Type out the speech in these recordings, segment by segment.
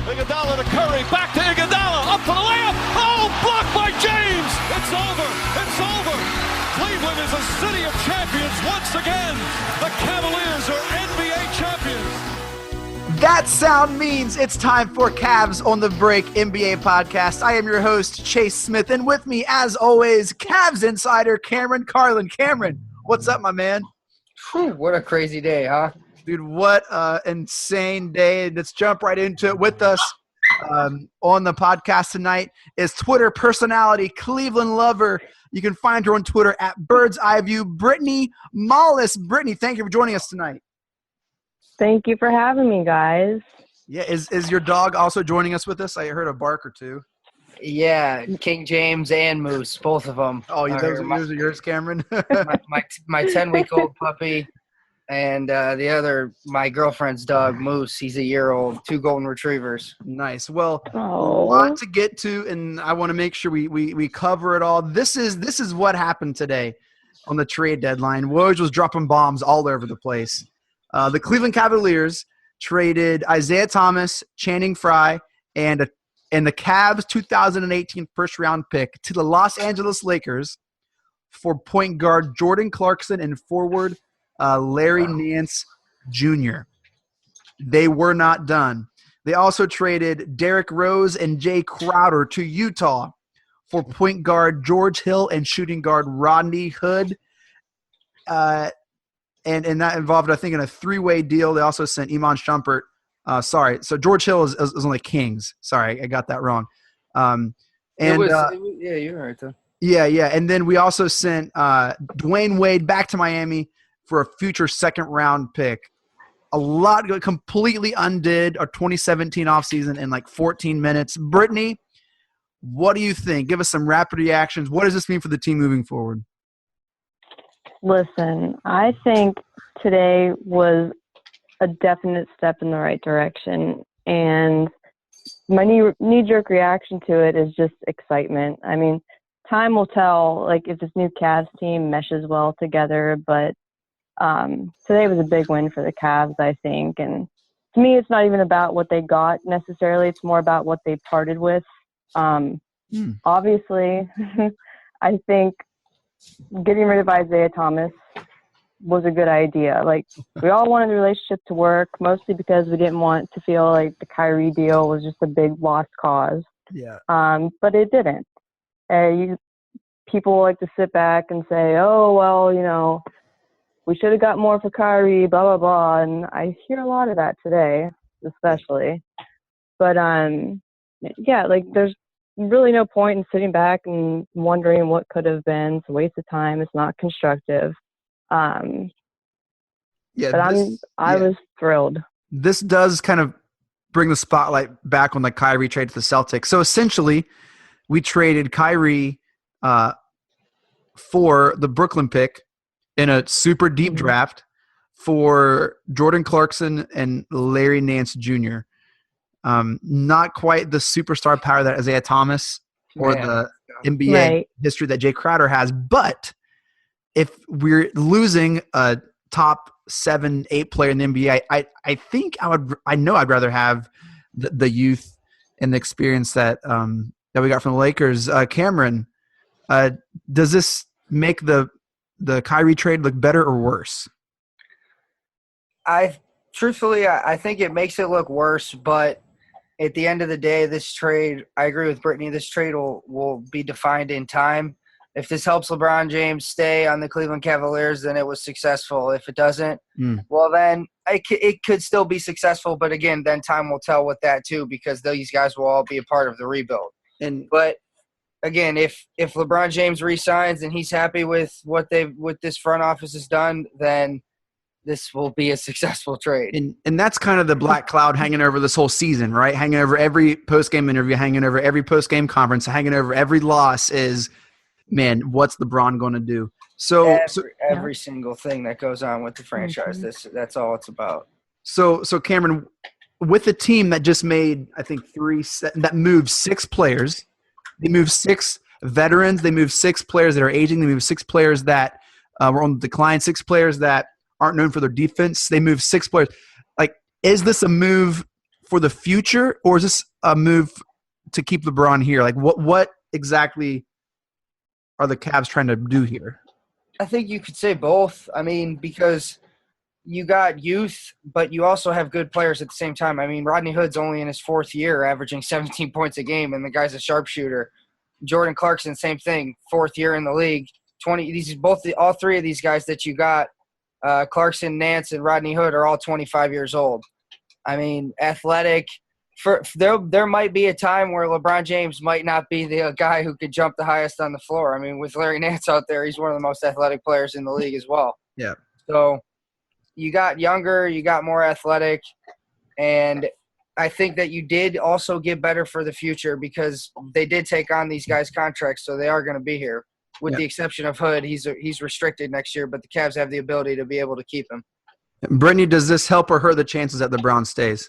Iguodala to Curry, back to Iguodala, up for the layup. Oh, blocked by James. It's over. It's over. Cleveland is a city of champions once again. The Cavaliers are NBA champions. That sound means it's time for Cavs on the Break NBA podcast. I am your host, Chase Smith, and with me, as always, Cavs insider Cameron Carlin. Cameron, what's up, my man? Whew, what a crazy day, huh? Dude, what an insane day. Let's jump right into it. With us on the podcast tonight is Twitter personality, Cleveland lover. You can find her on Twitter at Bird's Eye View, Brittany Mollis. Brittany, thank you for joining us tonight. Thank you for having me, guys. Yeah, is your dog also joining us with us? I heard a bark or two. Yeah, King James and Moose, both of them. Oh, those are yours, Cameron? my 10-week-old puppy and the other, my girlfriend's dog, Moose. He's a year-old, 2 golden retrievers. Nice. Well, a lot to get to, and I want to make sure we cover it all. This is what happened today on the trade deadline. Woj was dropping bombs all over the place. The Cleveland Cavaliers traded Isaiah Thomas, Channing Frye, and the Cavs' 2018 first-round pick to the Los Angeles Lakers for point guard Jordan Clarkson and forward Larry Nance Jr. They were not done. They also traded Derrick Rose and Jay Crowder to Utah for point guard George Hill and shooting guard Rodney Hood. And that involved, I think, in a 3-way deal. They also sent Iman Shumpert. So George Hill is on the Kings. Sorry, I got that wrong. Yeah, you're right, though. Yeah. And then we also sent Dwayne Wade back to Miami for a future second-round pick. A lot completely undid our 2017 offseason in like 14 minutes. Brittany, what do you think? Give us some rapid reactions. What does this mean for the team moving forward? Listen, I think today was a definite step in the right direction, and my knee-jerk reaction to it is just excitement. I mean, time will tell, like, if this new Cavs team meshes well together, but today was a big win for the Cavs, I think, and to me, it's not even about what they got necessarily. It's more about what they parted with. Obviously, I think getting rid of Isaiah Thomas was a good idea. Like, we all wanted the relationship to work, mostly because we didn't want to feel like the Kyrie deal was just a big lost cause. Yeah. But it didn't. People like to sit back and say, oh, well, we should have got more for Kyrie, blah, blah, blah. And I hear a lot of that today, especially. But, there's really no point in sitting back and wondering what could have been. It's a waste of time. It's not constructive. I was thrilled. This does kind of bring the spotlight back on the Kyrie trade to the Celtics. So essentially, we traded Kyrie for the Brooklyn pick in a super deep draft for Jordan Clarkson and Larry Nance Jr. Not quite the superstar power that Isaiah Thomas or the NBA history that Jay Crowder has, but if we're losing a top 7-8 player in the NBA, I think I'd rather have the youth and the experience that we got from the Lakers. Cameron, does this make the Kyrie trade look better or worse? Truthfully, I think it makes it look worse, but at the end of the day, this trade, I agree with Brittany, this trade will be defined in time. If this helps LeBron James stay on the Cleveland Cavaliers, then it was successful. If it doesn't, well, then it could still be successful. But again, then time will tell with that too, because these guys will all be a part of the rebuild. But again, if LeBron James re-signs and he's happy with what this front office has done, then this will be a successful trade. And that's kind of the black cloud hanging over this whole season, right? Hanging over every post-game interview, hanging over every post-game conference, hanging over every loss is, man, what's LeBron going to do? So every single thing that goes on with the franchise, that's all it's about. So Cameron, with the team that just made, I think, that moved 6 players, they moved 6 veterans, they moved 6 players that are aging, they moved 6 players that were on the decline, 6 players that aren't known for their defense. They moved 6 players. Like, is this a move for the future, or is this a move to keep LeBron here? Like, what exactly are the Cavs trying to do here? I think you could say both. I mean, because you got youth, but you also have good players at the same time. I mean, Rodney Hood's only in his 4th year, averaging 17 points a game, and the guy's a sharpshooter. Jordan Clarkson, same thing, 4th year in the league. 20. All three of these guys that you got, Clarkson, Nance, and Rodney Hood, are all 25 years old. I mean, athletic. There might be a time where LeBron James might not be the guy who could jump the highest on the floor. I mean, with Larry Nance out there, he's one of the most athletic players in the league as well. Yeah. So you got younger, you got more athletic, and I think that you did also get better for the future because they did take on these guys' contracts, so they are going to be here. With the exception of Hood, he's restricted next year, but the Cavs have the ability to be able to keep him. Brittany, does this help or hurt the chances that LeBron stays?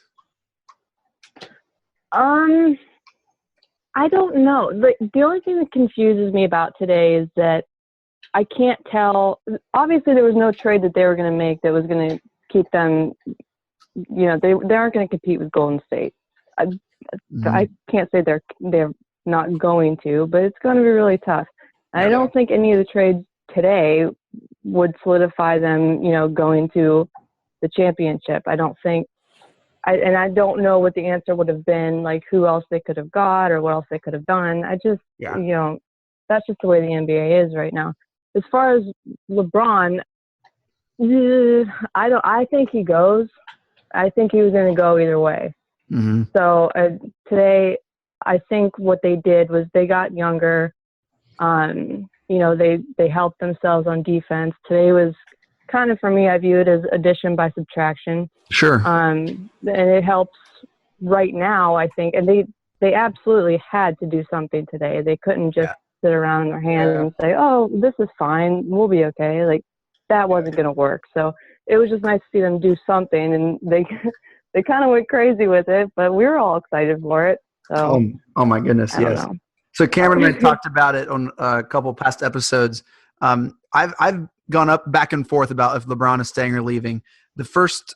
I don't know. The only thing that confuses me about today is that I can't tell. Obviously, there was no trade that they were going to make that was going to keep them. You know, they aren't going to compete with Golden State. I can't say they're not going to, but it's going to be really tough. I don't think any of the trades today would solidify them, you know, going to the championship. I don't think. And I don't know what the answer would have been, like who else they could have got or what else they could have done. You know, that's just the way the NBA is right now. As far as LeBron, I think he goes. I think he was going to go either way. Mm-hmm. So today, I think what they did was they got younger. You know, they helped themselves on defense. Today was kind of, for me, I view it as addition by subtraction. Sure. And it helps right now, I think. And they absolutely had to do something today. They couldn't just sit around in their hands and say, oh, this is fine, we'll be okay. Like, that wasn't going to work. So it was just nice to see them do something. And they kind of went crazy with it, but we were all excited for it. So, oh my goodness, yes. So Cameron and I talked about it on a couple past episodes. I've gone back and forth about if LeBron is staying or leaving. The first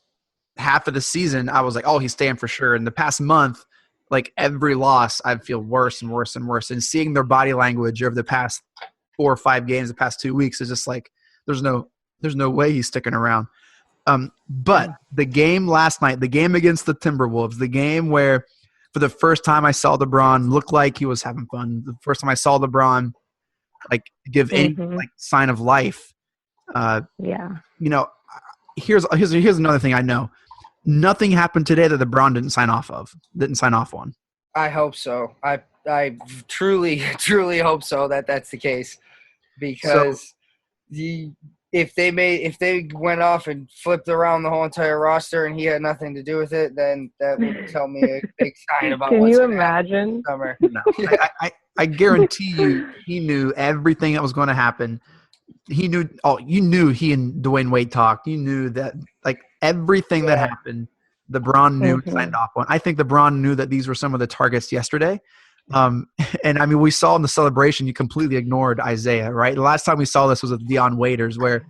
half of the season, I was like, oh, he's staying for sure. In the past month, like every loss, I feel worse and worse and worse. And seeing their body language over the past 4 or 5 games, the past 2 weeks, is just like, there's no way he's sticking around. But the game last night, the game against the Timberwolves, the game where for the first time I saw LeBron look like he was having fun, the first time I saw LeBron like give any like sign of life. You know, here's another thing I know. Nothing happened today that LeBron didn't sign off on. I hope so. I truly hope so that that's the case, because if they went off and flipped around the whole entire roster and he had nothing to do with it, then that would tell me a big sign about what's going to happen this summer. No, I guarantee you he knew everything that was going to happen. He knew – you knew he and Dwayne Wade talked. You knew that like everything that happened, LeBron knew and signed off on. I think LeBron knew that these were some of the targets yesterday. And I mean, we saw in the celebration, you completely ignored Isaiah, right? The last time we saw this was with Deion Waiters, where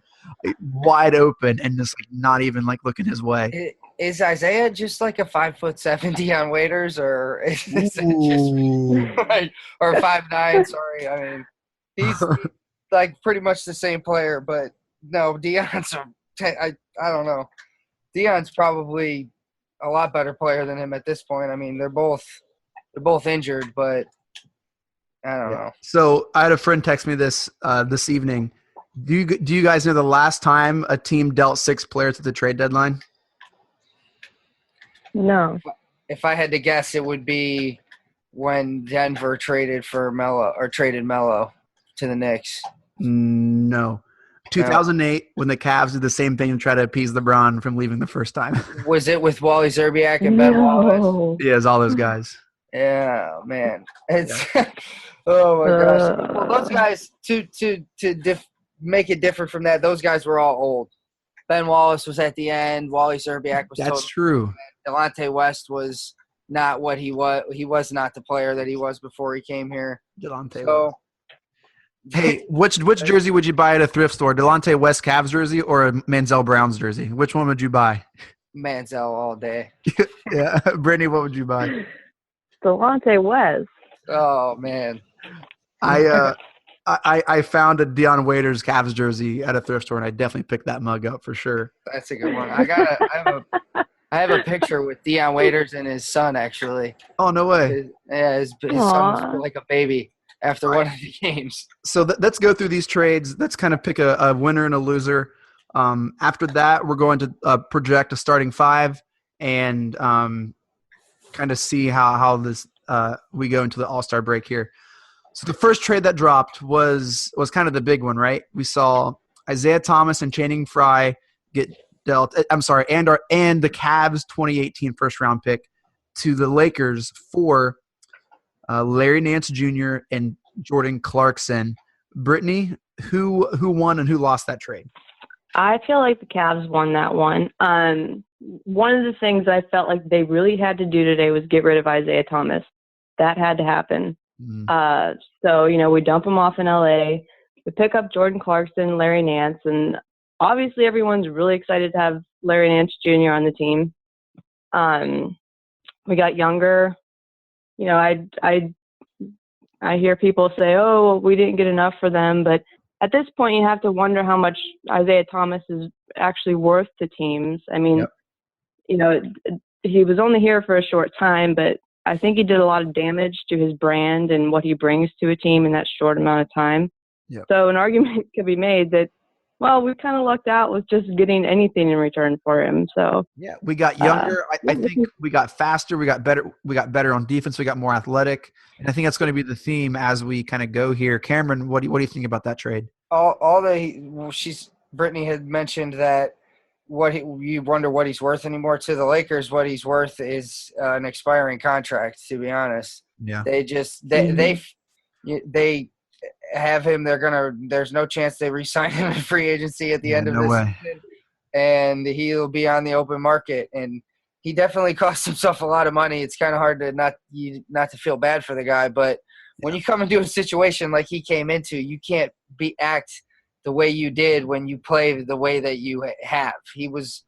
wide open and just like not even like looking his way. Is Isaiah just like a 5'7" Deion Waiters, or is it just or 5'9"? Sorry, I mean he's like pretty much the same player, but no, Deion's I don't know. Deion's probably a lot better player than him at this point. I mean, they're both injured, but I don't know. So I had a friend text me this evening. Do you guys know the last time a team dealt 6 players at the trade deadline? No. If I had to guess, it would be when Denver traded Melo to the Knicks. No. 2008, when the Cavs did the same thing and tried to appease LeBron from leaving the first time. Was it with Wally Szczerbiak and Ben Wallace? Yeah, it's all those guys. Yeah, man. It's oh my gosh. Well, those guys to make it different from that, those guys were all old. Ben Wallace was at the end. Wally Szczerbiak was. That's true. Delonte West was not what he was. He was not the player that he was before he came here. Delonte West. Hey, which jersey would you buy at a thrift store? Delonte West Cavs jersey or a Manziel Browns jersey? Which one would you buy? Manziel all day. Yeah, Brittany, what would you buy? Delonte West. Oh man. I found a Deion Waiters Cavs jersey at a thrift store, and I definitely picked that mug up for sure. That's a good one. I have a picture with Deion Waiters and his son actually. Oh, no way. His son was like a baby after one of the games. So let's go through these trades. Let's kind of pick a winner and a loser. After that, we're going to project a starting five and kind of see how this we go into the All-Star break here. So the first trade that dropped was kind of the big one, right? We saw Isaiah Thomas and Channing Frye get dealt. I'm sorry, and the Cavs 2018 first-round pick to the Lakers for Larry Nance Jr. and Jordan Clarkson. Brittany, who won and who lost that trade? I feel like the Cavs won that one. One of the things I felt like they really had to do today was get rid of Isaiah Thomas. That had to happen. So, we dump him off in LA. We pick up Jordan Clarkson, Larry Nance, and obviously everyone's really excited to have Larry Nance Jr. on the team. We got younger. I hear people say, oh, we didn't get enough for them, but at this point you have to wonder how much Isaiah Thomas is actually worth to teams. I mean, he was only here for a short time, but I think he did a lot of damage to his brand and what he brings to a team in that short amount of time. Yep. So an argument could be made that, well, we kind of lucked out with just getting anything in return for him. So yeah, we got younger. I think we got faster. We got better. We got better on defense. We got more athletic, and I think that's going to be the theme as we kind of go here. Cameron, what do you think about that trade? Brittany had mentioned that you wonder what he's worth anymore. To the Lakers, what he's worth is an expiring contract, to be honest. Yeah. They have him. There's no chance they re-sign him in free agency at the end of this season. And he'll be on the open market. And he definitely cost himself a lot of money. It's kind of hard to not to feel bad for the guy. But when you come into a situation like he came into, you can't act the way you did when you play the way that you have. He was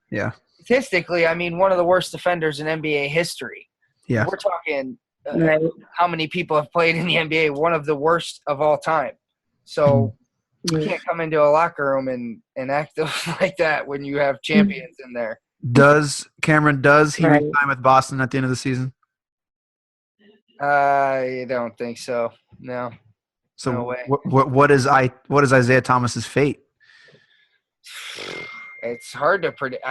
statistically, one of the worst defenders in NBA history. Yeah. We're talking how many people have played in the NBA, one of the worst of all time. So you can't come into a locker room and act like that when you have champions in there. Does he resign with Boston at the end of the season? I don't think so. No. So no way. What is Isaiah Thomas's fate? It's hard to predict.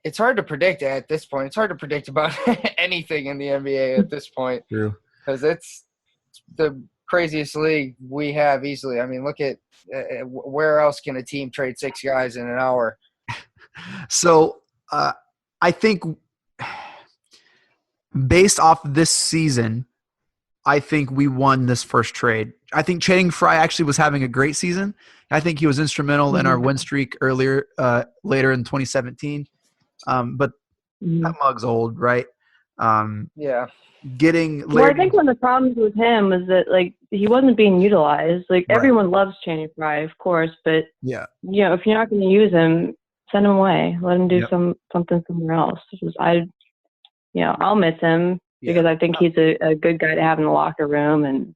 It's hard to predict at this point. It's hard to predict about anything in the NBA at this point. True. Because it's the craziest league we have easily. Look at where else can a team trade 6 guys in an hour? So I think based off this season, I think we won this first trade. I think Channing Frye actually was having a great season. I think he was instrumental in our win streak later in 2017. But that mug's old, right? Yeah. I think one of the problems with him was that he wasn't being utilized. Everyone loves Channing Frye, of course, but if you're not going to use him, send him away. Let him do something somewhere else. I'll miss him. Because I think he's a good guy to have in the locker room and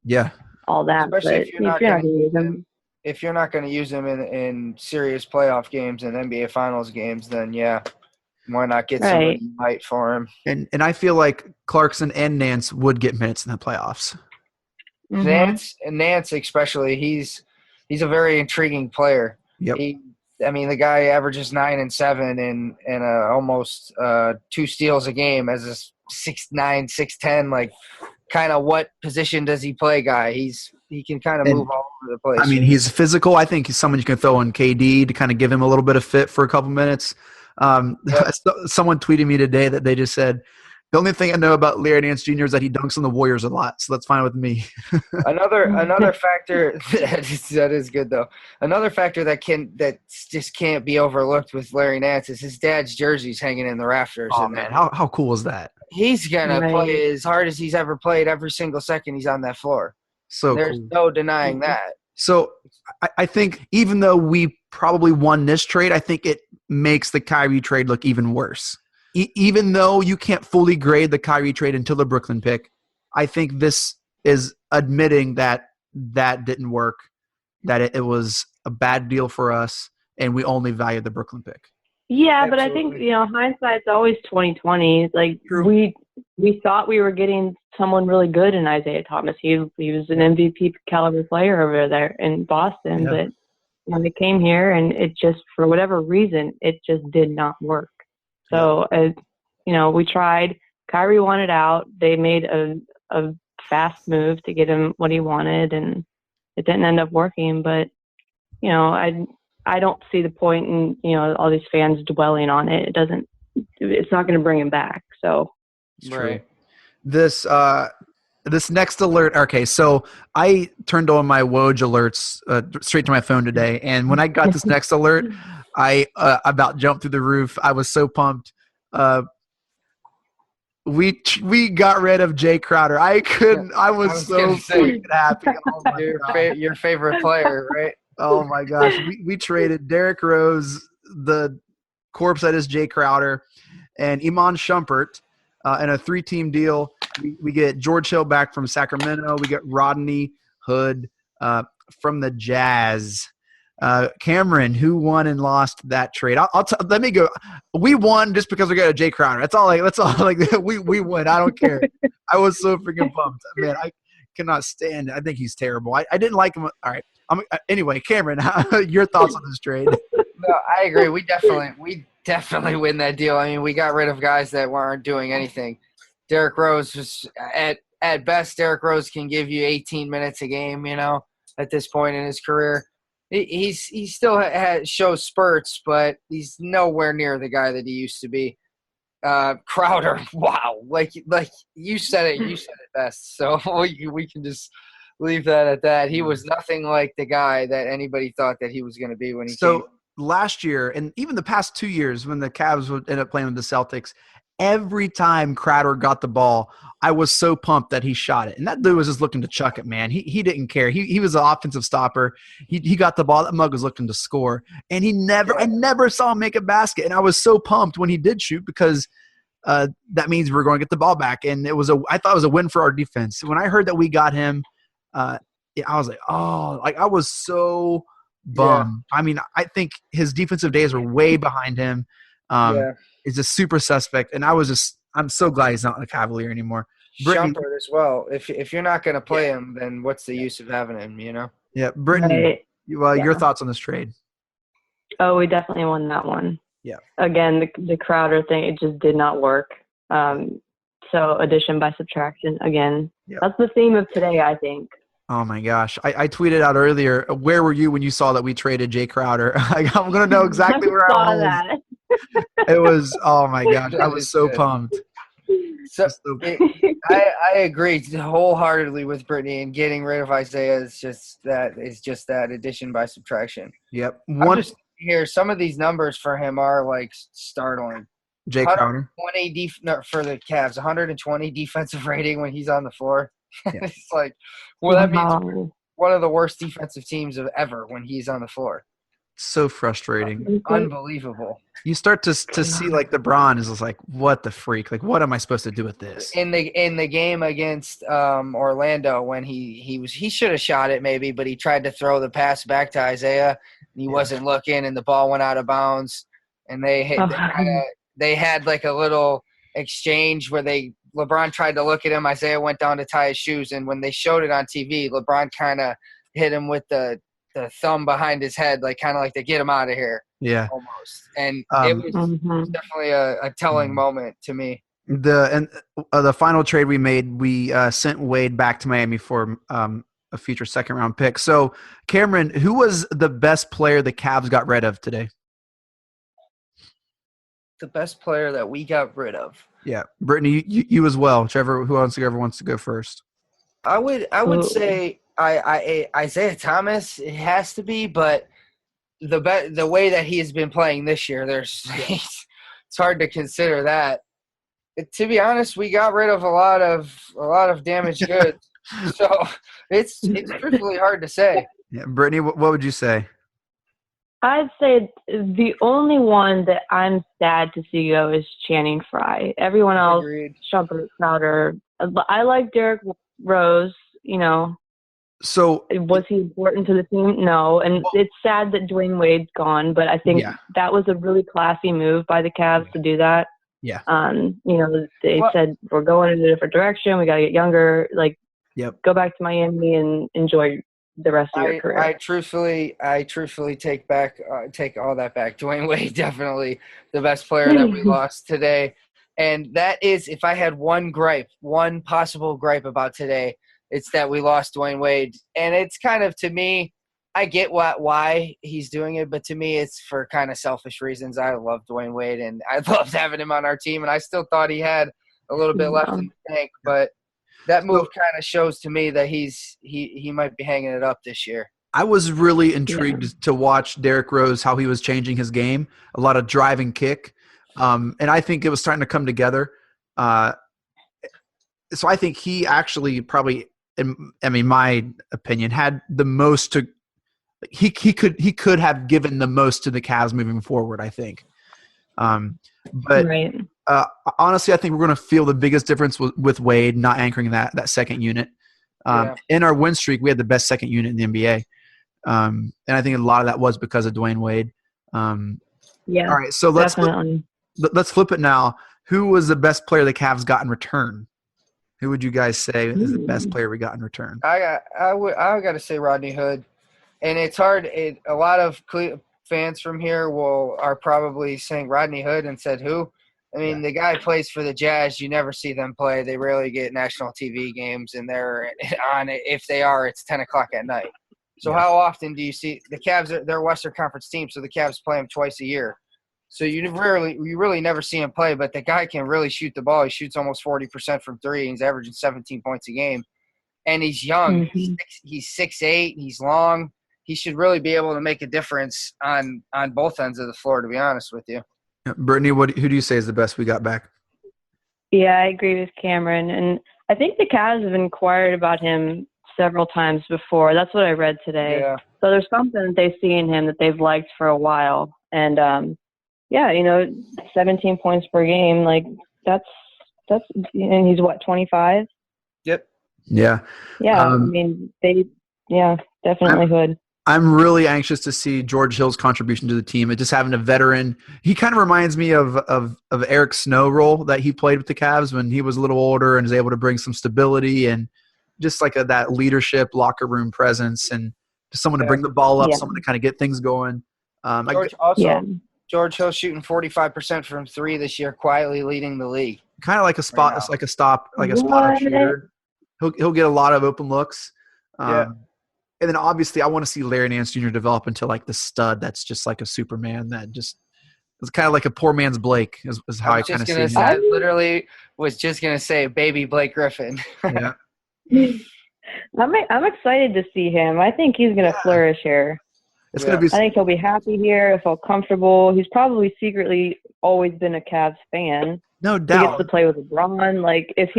all that. Especially if you're not going to use him. If you're not going to use him in serious playoff games and NBA Finals games, then why not get somebody right for him? And I feel like Clarkson and Nance would get minutes in the playoffs. Mm-hmm. Nance especially, he's a very intriguing player. Yep. The guy averages 9 and 7 and almost 2 steals a game as a 6'9", 6'10", kind of what position does he play guy? He can kind of move all over the place. He's physical. I think he's someone you can throw on KD to kind of give him a little bit of fit for a couple minutes. Someone tweeted me today that they just said, the only thing I know about Larry Nance Jr. is that he dunks on the Warriors a lot, so that's fine with me. Another factor that is good though. Another factor that just can't be overlooked with Larry Nance is his dad's jersey's hanging in the rafters. Oh man, how cool is that? He's gonna play as hard as he's ever played every single second he's on that floor. So there's no denying that. So I think even though we probably won this trade, I think it makes the Kyrie trade look even worse. even though you can't fully grade the Kyrie trade until the Brooklyn pick, I think this is admitting that didn't work, that it was a bad deal for us, and we only valued the Brooklyn pick. Yeah, but I think, hindsight's always 20/20. Like, True. we thought we were getting someone really good in Isaiah Thomas. He was an MVP caliber player over there in Boston, but when they came here, and it just, for whatever reason, it just did not work. So, we tried. Kyrie wanted out. They made a fast move to get him what he wanted, and it didn't end up working. But, I don't see the point in, all these fans dwelling on it. It's not going to bring him back. So, it's true. This next alert. Okay, so I turned on my Woj alerts straight to my phone today, and when I got this next alert, I about jumped through the roof. I was so pumped. We got rid of Jay Crowder. I couldn't. I was so freaking happy. Oh your favorite player, right? Oh my gosh. We traded Derrick Rose, the corpse that is Jay Crowder, and Iman Shumpert in a 3-team deal. We get George Hill back from Sacramento. We get Rodney Hood from the Jazz. Cameron, who won and lost that trade? Let me go. We won just because we got a Jay Crowder. That's all. We win. I don't care. I was so freaking pumped. Man, I cannot stand it. I think he's terrible. I didn't like him. All right. Anyway, Cameron, your thoughts on this trade? No, I agree. We definitely win that deal. I mean, we got rid of guys that weren't doing anything. Derrick Rose was at best. Derrick Rose can give you 18 minutes a game. At this point in his career, he still shows spurts, but he's nowhere near the guy that he used to be. Crowder, wow, like you said it. You said it best. So we can just leave that at that. He was nothing like the guy that anybody thought that he was going to be when he came. Last year, and even the past 2 years when the Cavs would end up playing with the Celtics, every time Crowder got the ball, I was so pumped that he shot it. And that dude was just looking to chuck it, man. He didn't care. He was an offensive stopper. He got the ball. That mug was looking to score. And I never saw him make a basket. And I was so pumped when he did shoot because that means we're going to get the ball back. And I thought it was a win for our defense. When I heard that we got him, I was like, I was so bummed. Yeah. I mean, I think his defensive days were way behind him. He's a super suspect, and I'm so glad he's not a Cavalier anymore. Shumpert as well. If you're not going to play him, then what's the use of having him? Yeah, Brittany. Your thoughts on this trade? Oh, we definitely won that one. Yeah. Again, the Crowder thing, it just did not work. So addition by subtraction again. Yep. That's the theme of today, I think. Oh my gosh. I tweeted out earlier, where were you when you saw that we traded Jay Crowder? I'm going to know exactly where I was. That. It was, oh my gosh, I was so pumped. I agree wholeheartedly with Brittany, and getting rid of Isaiah is just that addition by subtraction. Yep. Some of these numbers for him are like startling. Jay Crowder. For the Cavs, 120 defensive rating when he's on the floor. Yeah. It's like, that means we're one of the worst defensive teams of ever when he's on the floor. So frustrating. Unbelievable. You start to see like LeBron is just like, what the freak? Like, what am I supposed to do with this? In the game against Orlando, when he should have shot it maybe, but he tried to throw the pass back to Isaiah, and he wasn't looking, and the ball went out of bounds, and they had like a little exchange where LeBron tried to look at him, Isaiah went down to tie his shoes, and when they showed it on TV, LeBron kind of hit him with the thumb behind his head, like kind of like to get him out of here. Yeah, almost. And it was definitely a telling moment to me. The final trade we made, we sent Wade back to Miami for a future second round pick. So, Cameron, who was the best player the Cavs got rid of today? The best player that we got rid of. Yeah, Brittany, you as well. Whoever wants to go first. I would say Isaiah Thomas. It has to be, but the way that he has been playing this year, it's hard to consider that. To be honest, we got rid of a lot of damaged goods, so it's truthfully hard to say. Yeah, Brittany, what would you say? I'd say the only one that I'm sad to see go is Channing Frye. Everyone else, Agreed. Shumpert, Crowder. I like Derek Rose. So was he important to the team? No. And it's sad that Dwayne Wade's gone, but I think that was a really classy move by the Cavs to do that. Yeah. They said we're going in a different direction. We got to get younger. Like, go back to Miami and enjoy the rest of your career. I truthfully take all that back. Dwayne Wade, definitely the best player that we lost today. And that is, if I had one possible gripe about today, it's that we lost Dwayne Wade. And it's kind of, to me, I get why he's doing it, but to me it's for kind of selfish reasons. I love Dwayne Wade, and I loved having him on our team, and I still thought he had a little bit left in the tank, but that move kind of shows to me that he might be hanging it up this year. I was really intrigued to watch Derrick Rose, how he was changing his game, a lot of drive and kick. And I think it was starting to come together. So I think he actually probably, my opinion, had the most to – he could have given the most to the Cavs moving forward, I think. Honestly, I think we're going to feel the biggest difference with Wade not anchoring that second unit. In our win streak, we had the best second unit in the NBA. And I think a lot of that was because of Dwayne Wade. All right, so let's flip it now. Who was the best player the Cavs got in return? Who would you guys say is the best player we got in return? I got to say Rodney Hood. And it's hard. A lot of fans from here are probably saying Rodney Hood and said who? I mean, the guy plays for the Jazz. You never see them play. They rarely get national TV games, and they're on it. If they are, it's 10 o'clock at night. So how often do you see the Cavs? They're a Western Conference team, so the Cavs play them twice a year. So you really never see him play, but the guy can really shoot the ball. He shoots almost 40% from three, and he's averaging 17 points a game. And he's young. Mm-hmm. He's 6'8". He's long. He should really be able to make a difference on both ends of the floor, to be honest with you. Brittany, who do you say is the best we got back? Yeah, I agree with Cameron. And I think the Cavs have inquired about him several times before. That's what I read today. Yeah. So there's something that they see in him that they've liked for a while. And, 17 points per game, like that's and he's what, 25? Yep. Yeah. Yeah, definitely Hood. I'm really anxious to see George Hill's contribution to the team. And just having a veteran, he kind of reminds me of Eric Snow role that he played with the Cavs when he was a little older and was able to bring some stability and just like that leadership, locker room presence, and just someone to bring the ball up, someone to kind of get things going. George Hill shooting 45% from three this year, quietly leading the league. Kind of like a spot, it's like a spot shooter. He'll get a lot of open looks. And then obviously I want to see Larry Nance Jr. develop into like the stud that's just like a Superman that just is kind of like a poor man's Blake is how I kind of see him. I literally was just going to say baby Blake Griffin. Yeah. I'm excited to see him. I think he's going to flourish here. It's going to be. I think he'll be happy here. He'll feel comfortable. He's probably secretly always been a Cavs fan. No doubt. He gets to play with LeBron. Like this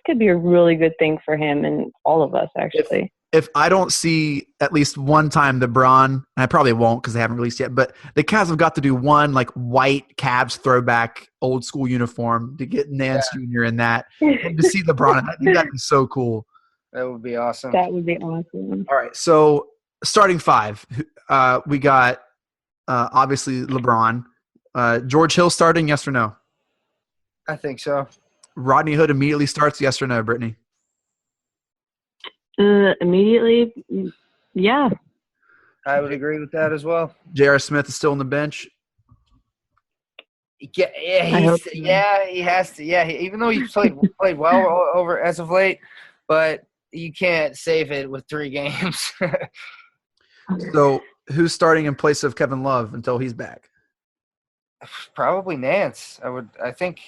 could be a really good thing for him and all of us, actually. If I don't see at least one time LeBron, and I probably won't because they haven't released yet, but the Cavs have got to do one like white Cavs throwback old school uniform to get Nance Jr. in that, and to see LeBron in that. I think that'd be so cool. That would be awesome. That would be awesome. All right, so starting five, we got obviously LeBron. George Hill starting, yes or no? I think so. Rodney Hood immediately starts, yes or no, Brittany? Immediately, yeah. I would agree with that as well. J.R. Smith is still on the bench? He has to. Yeah, even though he's played well over as of late, but you can't save it with 3 games. So who's starting in place of Kevin Love until he's back? Probably Nance. I think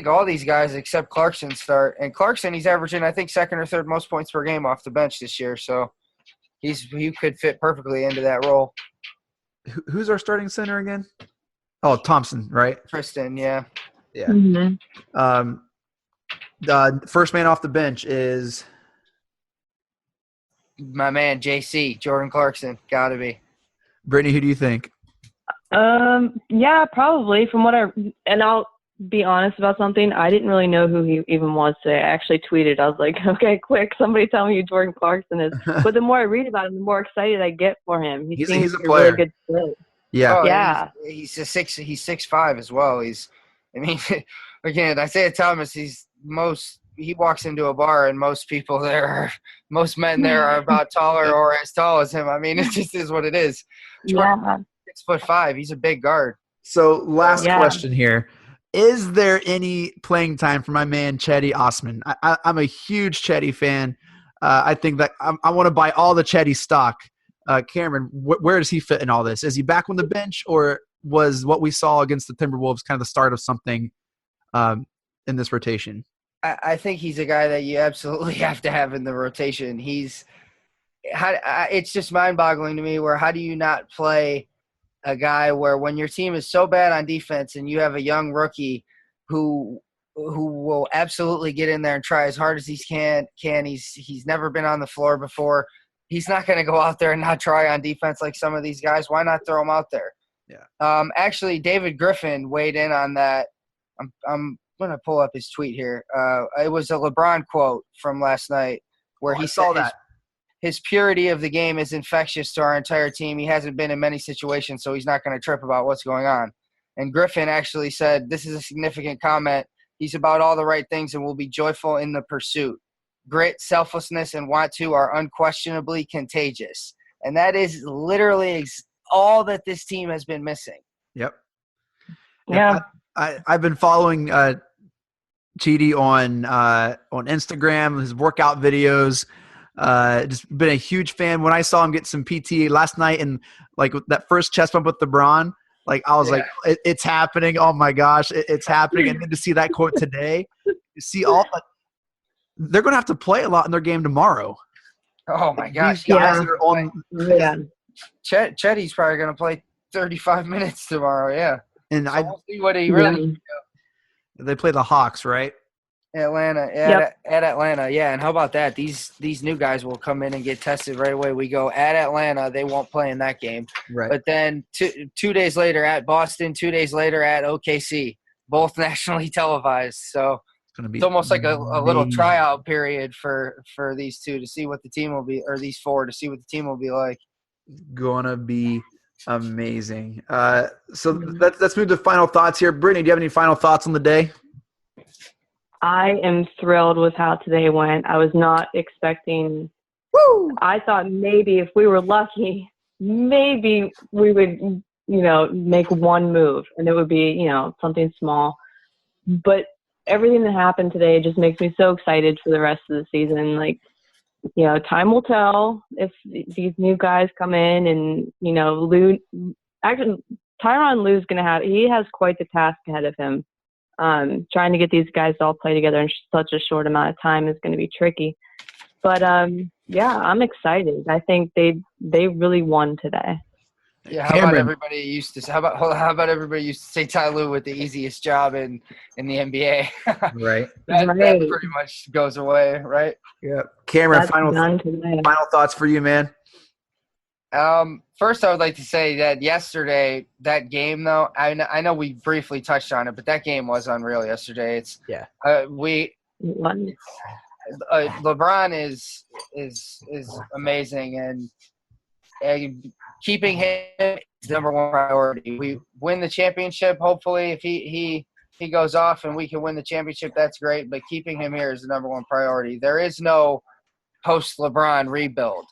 all these guys except Clarkson start. And Clarkson, he's averaging, I think, second or third most points per game off the bench this year. So he could fit perfectly into that role. Who's our starting center again? Oh, Thompson, right? Tristan, yeah. Yeah. Mm-hmm. First man off the bench is my man, JC, Jordan Clarkson. Got to be. Brittany, who do you think? Yeah, probably. And I'll be honest about something. I didn't really know who he even was today. I actually tweeted. I was like, okay, quick, somebody tell me who Jordan Clarkson is. But the more I read about him, the more excited I get for him. He's a a player. really good fit. Yeah. Oh, Yeah. He's 6'5" as well. Again, Isaiah Thomas, he walks into a bar and most men there are about taller or as tall as him. I mean, it just is what it is. Yeah. 6'5". He's a big guard. So last question here. Is there any playing time for my man Chetty Osman? I'm a huge Chetty fan. I think that I want to buy all the Chetty stock. Cameron, where does he fit in all this? Is he back on the bench, or was what we saw against the Timberwolves kind of the start of something in this rotation? I think he's a guy that you absolutely have to have in the rotation. It's just mind-boggling to me how do you not play a guy where when your team is so bad on defense and you have a young rookie who will absolutely get in there and try as hard as he can. He's never been on the floor before. He's not going to go out there and not try on defense like some of these guys. Why not throw him out there? Yeah. Actually, David Griffin weighed in on that. I'm going to pull up his tweet here. It was a LeBron quote from last night where he saw that his purity of the game is infectious to our entire team. He hasn't been in many situations, so he's not going to trip about what's going on. And Griffin actually said, this is a significant comment. He's about all the right things and will be joyful in the pursuit. Grit, selflessness, and want to are unquestionably contagious. And that is literally all that this team has been missing. Yep. Yeah. I've been following Chidi on Instagram, his workout videos. Just been a huge fan. When I saw him get some PT last night and like that first chest bump with LeBron, like I was like, it's happening. Oh my gosh, it's happening. And then to see that quote today, see they're going to have to play a lot in their game tomorrow. Oh my gosh. These guys that are on. Yeah. Chetty's probably going to play 35 minutes tomorrow. Yeah. And we'll see what he really. They play the Hawks, right? Atlanta, at Atlanta, yeah. And how about that? These new guys will come in and get tested right away. We go at Atlanta. They won't play in that game. Right. But then 2 days later at Boston, 2 days later at OKC, both nationally televised. So it's almost like a little tryout period for these two to see what the team will be, or these four to see what the team will be like. Gonna be amazing. So let's move to final thoughts here. Brittany, do you have any final thoughts on the day? I am thrilled with how today went. I was not expecting – I thought maybe if we were lucky, maybe we would, make one move, and it would be, something small. But everything that happened today just makes me so excited for the rest of the season. Like, time will tell if these new guys come in and, Lou – actually, Tyronn Lue's going to he has quite the task ahead of him. Trying to get these guys to all play together in such a short amount of time is going to be tricky. But, I'm excited. I think they really won today. Yeah, how about everybody used to say Ty Lue with the easiest job in the NBA? Right. that pretty much goes away, right? Yeah. Cameron, final thoughts for you, man. First, I would like to say that yesterday, that game, though, I know we briefly touched on it, but that game was unreal yesterday. LeBron is amazing, and keeping him is the number one priority. We win the championship, hopefully. If he goes off and we can win the championship, that's great. But keeping him here is the number one priority. There is no post-LeBron rebuild.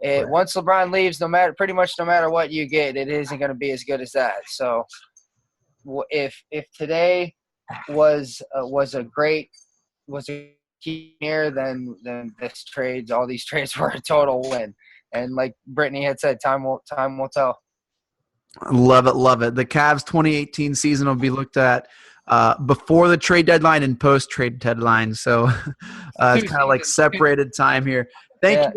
Once LeBron leaves, pretty much no matter what you get, it isn't going to be as good as that. So, if today was a key here, then all these trades were a total win. And like Brittany had said, time will tell. Love it. The Cavs 2018 season will be looked at before the trade deadline and post trade deadline. So it's kind of like separated time here. Thank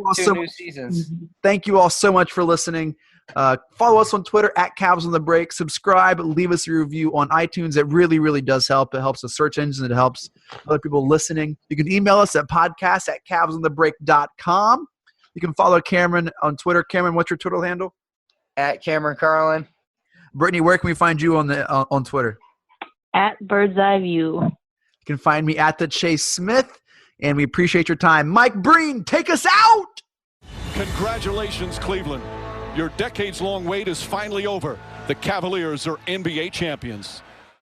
you all so much for listening. Follow us on Twitter at Cavs on the Break. Subscribe. Leave us a review on iTunes. It really, really does help. It helps the search engine. It helps other people listening. You can email us at podcast@cavsonthebreak.com. You can follow Cameron on Twitter. Cameron, what's your Twitter handle? At Cameron Carlin. Brittany, where can we find you on Twitter? At Bird's Eye View. You can find me at the Chase Smith, and we appreciate your time. Mike Breen, take us out. Congratulations, Cleveland. Your decades-long wait is finally over. The Cavaliers are NBA champions.